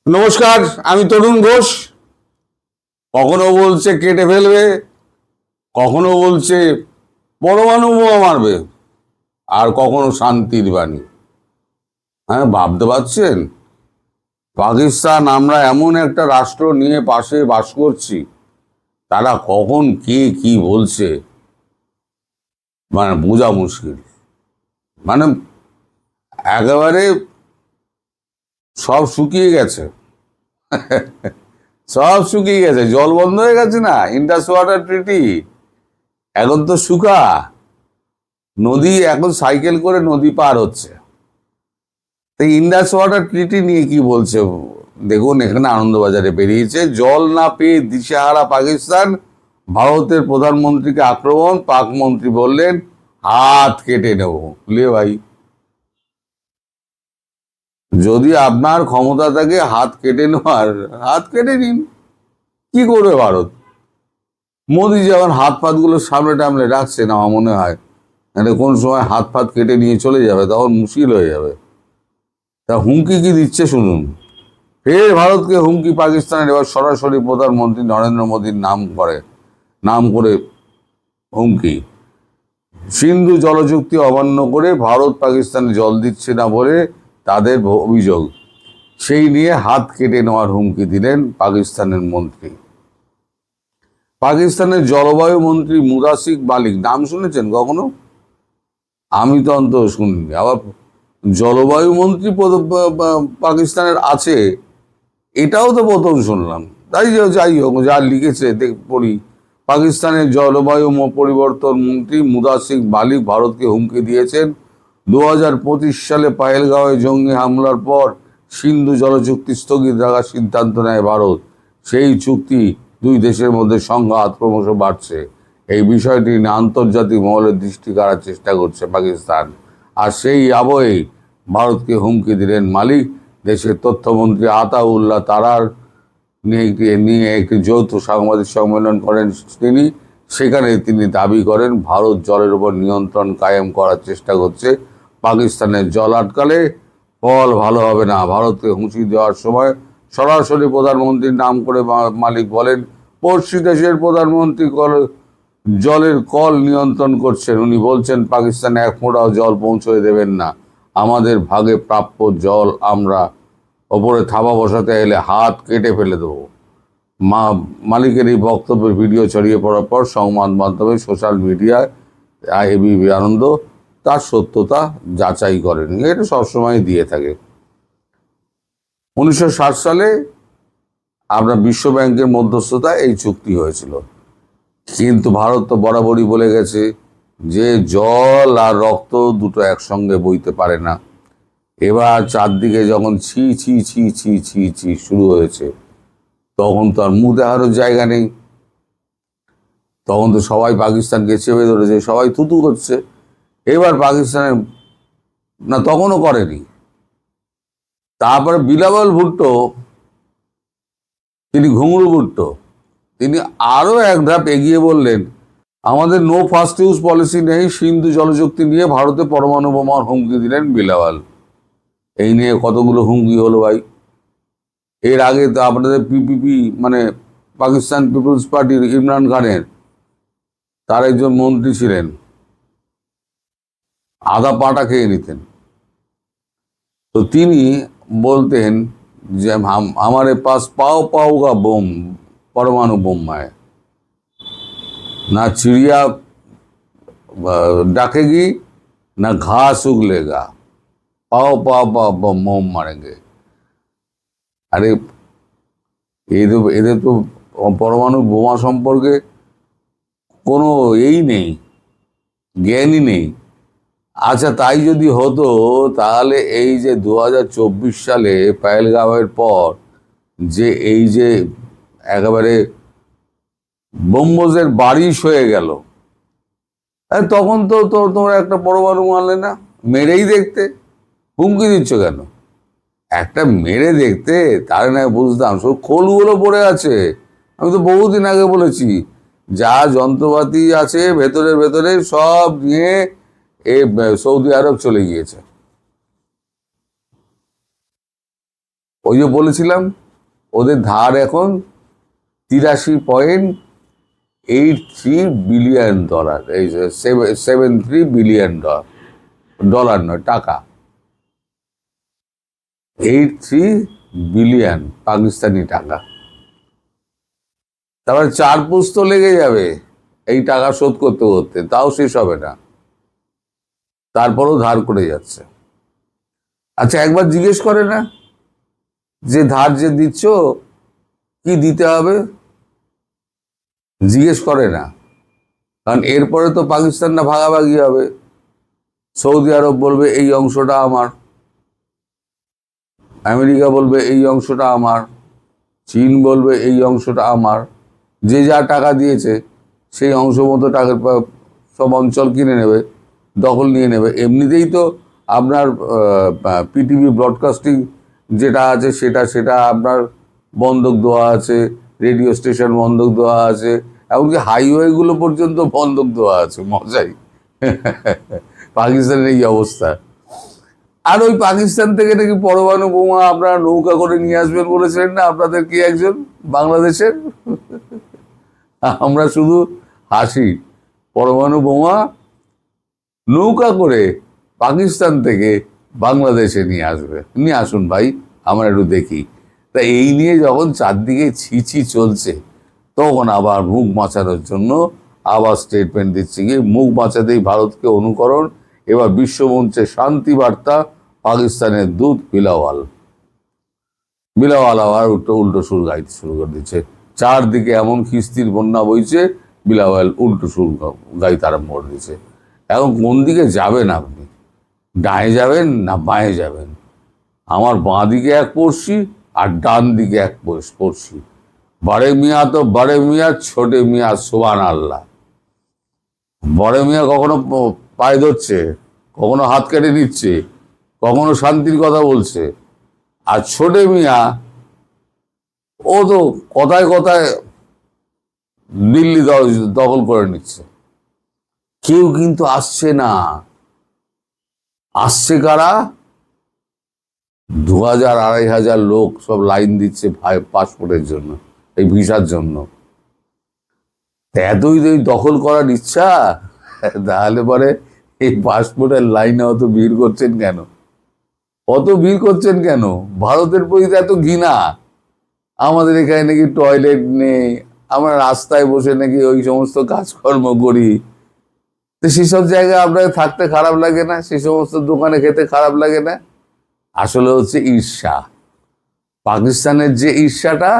নমস্কার, আমি তরুণ ঘোষ। কখনো বলছে কেটে ফেলবে, কখনো বলছে পরমাণু বোমা মারবে, আর কখনো শান্তির বাণী। হ্যাঁ, ভাবতে পারছেন পাকিস্তান, আমরা এমন একটা রাষ্ট্র নিয়ে পাশে বাস করছি, তারা কখন কে কি বলছে মানে বোঝা মুশকিল। মানে একেবারে সব শুকিয়ে গেছে, সব শুকিয়ে গেছে, জল বন্ধ হয়ে গেছে না, ইন্ডাস ওয়াটার ট্রিটি এখন তো শুকা নদী, এখন সাইকেল করে নদী পার হচ্ছে। তো ইন্ডাস ওয়াটার ট্রিটি নিয়ে কি বলছে দেখুন, এখানে আনন্দবাজারে বেরিয়েছে। জল না পেয়ে দিশেহারা পাকিস্তান, ভারতের প্রধানমন্ত্রীকে আক্রমণ, পাক মন্ত্রী বললেন হাত কেটে নেব। লে ভাই, যদি আপনার ক্ষমতা থাকে হাত কেটে নেওয়ার, হাত কেটে নিন। কি করবে ভারত? মোদী যখন হাত ফাত গুলো সামনে টামলে রাখছেন, আমার মনে হয় কোন সময় হাত ফাত কেটে নিয়ে চলে যাবে, তখন মুশকিল হয়ে যাবে। তা হুমকি কি দিচ্ছে শুনুন। ফের ভারতকে হুমকি পাকিস্তানের, এবার সরাসরি প্রধানমন্ত্রী নরেন্দ্র মোদীর নাম করে হুমকি। সিন্ধু জলচুক্তি অমান্য করে ভারত পাকিস্তানে জল দিচ্ছে না বলে তাদের অভিযোগ, সেই নিয়ে হাত কেটে নেওয়ার হুমকি দিলেন পাকিস্তানের মন্ত্রী। পাকিস্তানের জলবায়ু মন্ত্রী মুদাসিক মালিক, নাম শুনেছেন কখনো? আমি তো অন্তত শুনিনি। আবার জলবায়ু মন্ত্রী পাকিস্তানের আছে, এটাও তো প্রথম শুনলাম। যাই হোক, যা লিখেছে পড়ি। পাকিস্তানের জলবায়ু পরিবর্তন মন্ত্রী মুদাসিক মালিক ভারতকে হুমকি দিয়েছেন, 2025 সালে পাহেলগাঁওয়ে জঙ্গি হামলার পর সিন্ধু জলচুক্তি স্থগিত রাখার সিদ্ধান্ত নেয় ভারত। সেই চুক্তি দুই দেশের মধ্যে সংঘাত ক্রমশ বাড়ছে। এই বিষয়টি নিয়ে আন্তর্জাতিক মহলের দৃষ্টি কাড়ার চেষ্টা করছে পাকিস্তান। আর সেই আবহেই ভারতকে হুমকি দিলেন মালিক। দেশের তথ্যমন্ত্রী আতাউল্লাহ তারার নিয়ে একটি যৌথ সাংবাদিক সম্মেলন করেন তিনি। সেখানে তিনি দাবি করেন ভারত জলের উপর নিয়ন্ত্রণ কায়েম করার চেষ্টা করছে। পাকিস্তানের জল আটকালে ফল ভালো হবে না। ভারতকে হুঁশি দেওয়ার সময় সরাসরি প্রধানমন্ত্রীর নাম করে মালিক বলেন, পড়শি দেশের প্রধানমন্ত্রী জলের কল নিয়ন্ত্রণ করছেন। উনি বলছেন পাকিস্তানে এক ফোঁটাও জল পৌঁছতে দেবেন না। আমাদের ভাগে প্রাপ্য জল আমরা ওপরে থাবা বসাতে এলে হাত কেটে ফেলে দেবো। মালিকের এই বক্তব্যের ভিডিও ছড়িয়ে পড়ার পর সংবাদ মাধ্যমে, সোশ্যাল মিডিয়ায় এবিপি আনন্দ তার সত্যতা যাচাই করেন। এটা সবসময় দিয়ে থাকে। 1960 সালে আপনার বিশ্ব ব্যাংকের মধ্যস্থতায় এই চুক্তি হয়েছিল, কিন্তু ভারত তো বরাবরই বলে গেছে যে জল আর রক্ত দুটো একসঙ্গে বইতে পারে না। এবার চারদিকে যখন ছি ছি ছি ছি ছি ছি শুরু হয়েছে, তখন তো আর মুখ দেখারও জায়গা নেই। তখন তো সবাই পাকিস্তানকে চেপে ধরেছে, সবাই থুতু করছে। এবার পাকিস্তানের না, তখনও করেনি। তারপরে বিলাওয়াল ভুট্টো, তিনি ঘুঙরু ভুট্টো, তিনি আরও এক ধাপ এগিয়ে বললেন, আমাদের নো ফার্স্ট ইউজ পলিসি নেই। সিন্ধু জলচুক্তি নিয়ে ভারতে পরমাণু বোমার হুমকি দিলেন বিলাওয়াল। এই নিয়ে কতগুলো হুমকি হলো ভাই। এর আগে তো আপনাদের পিপিপি মানে পাকিস্তান পিপলস পার্টির ইমরান খানের, তার একজন মন্ত্রী ছিলেন, আধা পাটা খেয়ে নিতেন। তো তিনি বলতেন যে हमारे पास पाव पाव का बोम, परमाणु बोम है, ना चिड़िया डाकेगी ना घास उगलेगा, पाव पाव पाव बोम मारेंगे। আরে এদের তো পরমাণু বোমা সম্পর্কে কোনো নেই, জ্ঞানই নেই। আচ্ছা, তাই যদি হতো তাহলে এই যে 2024 সালে পাহেলগাঁওয়ের পর যে এই যে একেবারে বোমবাজের বারিশ হয়ে গেল, তখন তো তোমরা একটা পরমাণু মারলে না, মেরেই দেখতে। হুমকি দিচ্ছ কেন? একটা মেরে দেখতে, তার না বুঝতাম, সব খোলগুলো পড়ে আছে। আমি তো বহুদিন আগে বলেছি, যা যন্ত্রপাতি আছে ভেতরে ভেতরে সব নিয়ে সৌদি আরব চলে গিয়েছে। ওই যে বলেছিলাম ওদের ধার এখন $83.83 বিলিয়ন, এই যে 73 বিলিয়ন ডলার নয়, টাকা। 83 বিলিয়ন পাকিস্তানি টাকা। তারপরে 4 পুস্ত লেগে যাবে এই টাকা শোধ করতে করতে, তাও শেষ হবে না, তারপরও ধার করে যাচ্ছে। আচ্ছা, একবার জিজ্ঞেস করে না যে ধার যে দিচ্ছ কি দিতে হবে? জিজ্ঞেস করে না, কারণ এরপরে তো পাকিস্তানটা ভাগাভাগি হবে। সৌদি আরব বলবে এই অংশটা আমার, আমেরিকা বলবে এই অংশটা আমার, চীন বলবে এই অংশটা আমার। যে যা টাকা দিয়েছে সেই অংশ মতো টাকা সব অঞ্চল কিনে নেবে, দখল নিয়ে নেবে। এমনিতেই তো আপনার পিটিভি ব্রডকাস্টিং যেটা আছে সেটা আপনার বন্ধক দেওয়া আছে, রেডিও স্টেশন বন্ধক দেওয়া আছে, এমনকি হাইওয়েগুলো পর্যন্ত বন্ধক দেওয়া আছে। মজাই পাকিস্তানের এই অবস্থা। আর ওই পাকিস্তান থেকে নাকি পরমাণু বোমা আপনারা নৌকা করে নিয়ে আসবেন বলেছিলেন না আপনাদের কি একজন বাংলাদেশের? আমরা শুধু হাসি। পরমাণু বোমা নৌকা করে পাকিস্তান থেকে বাংলাদেশে নিয়ে আসুন ভাই, আমরা একটু দেখি। তা এই নিয়ে যখন চারদিকে ছিছি চলছে, তখন আবার মুখ বাঁচানোর জন্য আবার স্টেটমেন্ট দিচ্ছে, গিয়ে মুখ বাঁচাতেই ভারতকে অনুকরণ। এবার বিশ্বমঞ্চে শান্তি বার্তা, পাকিস্তানের দূত বিলাওয়াল আবার উল্টো সুর গাইতে শুরু করে দিচ্ছে। চারদিকে এমন খিস্তির বন্যা বইছে, বিলাওয়াল উল্টো সুর গাইতে আরম্ভ করে দিচ্ছে। এখন কোন দিকে যাবেন আপনি? ডায়ে যাবেন না বাঁয়ে যাবেন? আমার বাঁ দিকে এক পড়শি আর ডান দিকে এক পড়শি। বড়ে মিয়া তো বড়ে মিয়া, ছোটে মিয়া সুবহান আল্লাহ। বড় মিয়া কখনো পায়ে ধরছে, কখনো হাত কেটে নিচ্ছে, কখনো শান্তির কথা বলছে। আর ছোটে মিয়া ও তো কথায় কথায় দিল্লি দখল করে নিচ্ছে। কেউ কিন্তু আসছে না। আসছে কারা? 2000-2500 লোক সব লাইন দিচ্ছে পাসপোর্টের জন্য, এই ভিসার জন্য। এতই দখল করার ইচ্ছা, তাহলে পরে এই পাসপোর্টের লাইনে অত ভিড় করছেন কেন? ভারতের প্রতি এত ঘৃণা। আমাদের এখানে নাকি টয়লেট নেই, আমরা রাস্তায় বসে নাকি ওই সমস্ত কাজকর্ম করি। তো সেসব জায়গায় আপনার থাকতে খারাপ লাগে না? সে সমস্ত দোকানে খেতে খারাপ লাগে না? আসলে হচ্ছে ঈর্ষা। পাকিস্তানের যে ঈর্ষাটা,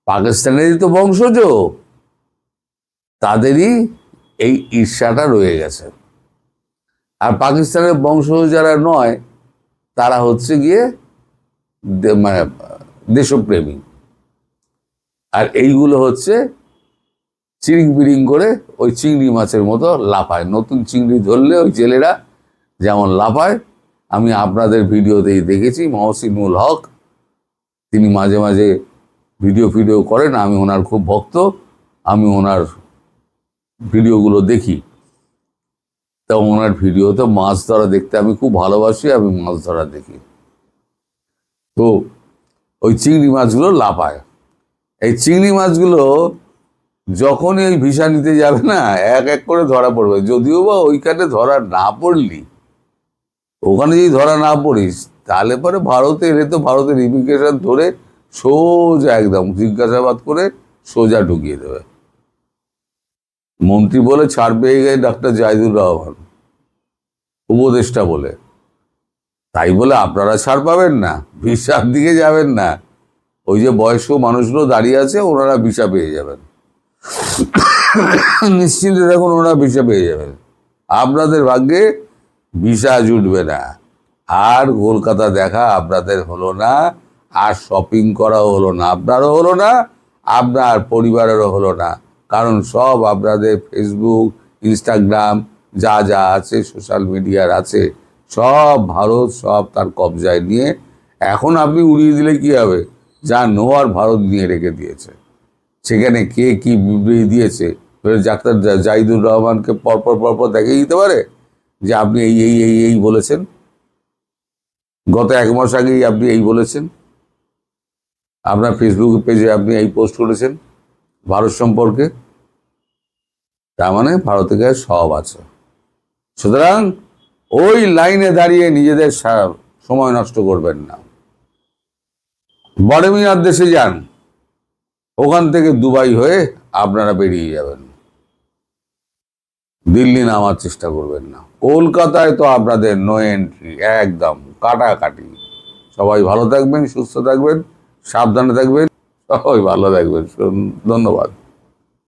পাকিস্তানেরই তো বংশজ, তাদেরই এই ঈর্ষাটা রয়ে গেছে। আর পাকিস্তানের বংশজ যারা নয়, তারা হচ্ছে গিয়ে মানে দেশপ্রেমী। আর এইগুলো হচ্ছে চিরিং বিরিং করে ওই চিংড়ি মাছের মতো লাফায়। নতুন চিংড়ি ধরলে ওই জেলেরা যেমন লাফায়, আমি আপনাদের ভিডিওতেই দেখেছি। মহসিনুল হক, তিনি মাঝে মাঝে ভিডিও করেন, আমি ওনার খুব ভক্ত, আমি ওনার ভিডিওগুলো দেখি। তা ওনার ভিডিওতে মাছ ধরা দেখতে আমি খুব ভালোবাসি, আমি মাছ ধরা দেখি। তো ওই চিংড়ি মাছগুলো লাফায়। এই চিংড়ি মাছগুলো যখনই ওই ভিসা নিতে যাবে না, এক এক করে ধরা পড়বে। যদিও বা ওইখানে ধরা না পড়লি, ওখানে যদি ধরা না পড়িস, তাহলে পরে ভারতে এলে তো ভারতের ইমিগ্রেশন ধরে সোজা একদম জিজ্ঞাসাবাদ করে সোজা ঢুকিয়ে দেবে। মন্ত্রী বলে ছাড় পেয়ে গেছে ডাক্তার জাহিদুর রহমান, উপদেষ্টা বলে। তাই বলে আপনারা ছাড় পাবেন না? ভিসার দিকে যাবেন না, ওই যে বয়স্ক মানুষগুলো দাঁড়িয়ে আছে, ওনারা ভিসা পেয়ে যাবেন। নিশ্চিন্তে দেখুন, ওনারা ভিসা পেয়ে যাবেন। আপনাদের ভাগ্যে ভিসা জুটবে না। আর কলকাতা দেখা আপনাদের হলো না, আর শপিং করাও হলো না, আপনারও হলো না, আপনার পরিবারেরও হলো না। কারণ সব আপনাদের ফেসবুক, ইনস্টাগ্রাম যা যা আছে, সোশ্যাল মিডিয়ার আছে, সব ভারত সব তার কবজায় নিয়ে। এখন আপনি উড়িয়ে দিলে কি হবে? যা নেওয়ার ভারত নিয়ে রেখে দিয়েছে। সেখানে কে কি বিবৃতি দিয়েছে, ডাক্তার জাহিদুর রহমানকে পরপর দেখিয়ে দিতে পারে যে আপনি এই বলেছেন, গত 1 মাস আগেই আপনি এই বলেছেন। আপনার ফেসবুক পেজে আপনি এই পোস্ট করেছেন ভারত সম্পর্কে, তার মানে ভারতের কাছে সব আছে। সুতরাং ওই লাইনে দাঁড়িয়ে নিজেদের সময় নষ্ট করবেন না। বড়মিয়ার দেশে যান, ওখান থেকে দুবাই হয়ে আপনারা বেরিয়ে যাবেন। দিল্লি নামার চেষ্টা করবেন না। কলকাতায় তো আপনাদের নো এন্ট্রি, একদম কাটাকাটি। সবাই ভালো থাকবেন, সুস্থ থাকবেন, সাবধানে থাকবেন, সবাই ভালো থাকবেন। ধন্যবাদ।